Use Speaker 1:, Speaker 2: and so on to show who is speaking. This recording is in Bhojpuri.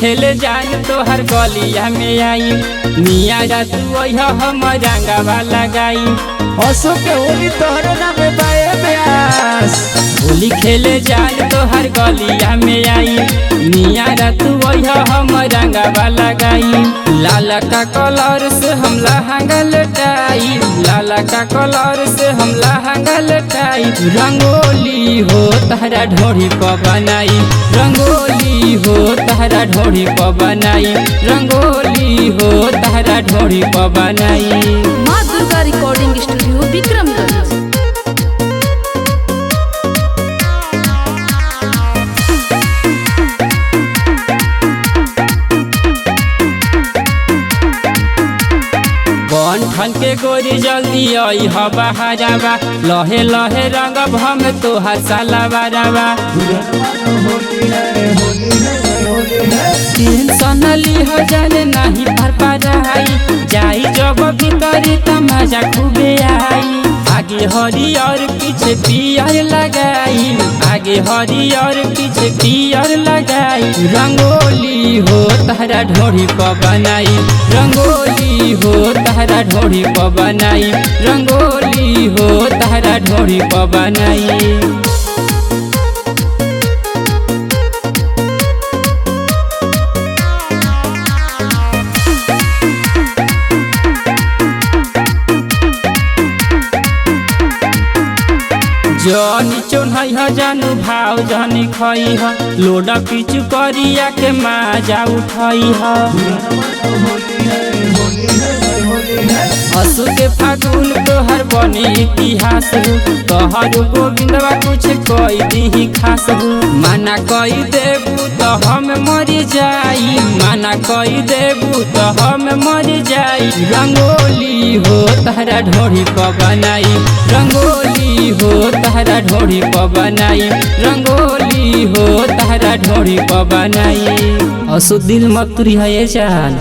Speaker 1: खेले जान तोहर गलिया में आई मिया रात वही हम रंगवा लगाई
Speaker 2: असो के होली तोहरे नाम बाए ब्यास।
Speaker 1: होली खेले जान तोहर गलिया में आई मिया रात वही हम रंगवा लगाई लाला का कलर से हम लहंगा लटाई लाला का कलर से हम लहंगा लटाई रंगोली हो तहरा ढोरी पर बनाई रंगोली हो तहरा ढोरी पर बनाई रंगोली हो तहरा ढोरी पर बनाई।
Speaker 3: माँ दुर्गा रिकॉर्डिंग स्टूडियो विक्रमगंज।
Speaker 1: बन के गोरी जल्दी आई हवा हजावा लहे लहे रंग भम तोहर साला बारावा टेंशन ली हो जाने नहीं भर पाई जाई जब भीतरी तमाजा खूबे आई आगे हरियर पीछे पियर लगाई आगे हरियर पीछे पियर लगाई रंगोली हो तहरा ढोरी पर बनाई रंगोली हो तहरा ढोरी पर बनाई रंगोली हो तहरा ढोरी पर बनाई। जनी चोन्हई ह जानू भाव जनी खई ह लोडा पिचु करिया के माजा उठई ह असु के फागुन तोहर बनी इतिहास हो तोहर गोविंदवा कुछ कई दी खास हो माना कई देबू तो हम मर जाई माना कई देबू तो हम मर जाई रंगोली हो तहरा ढोरी पर बनाई रंगोली हो तहरा ढोरी पर बनाई रंगोली हो तहरा ढोरी पर बनाई। असु दिल मत तुरी है जान।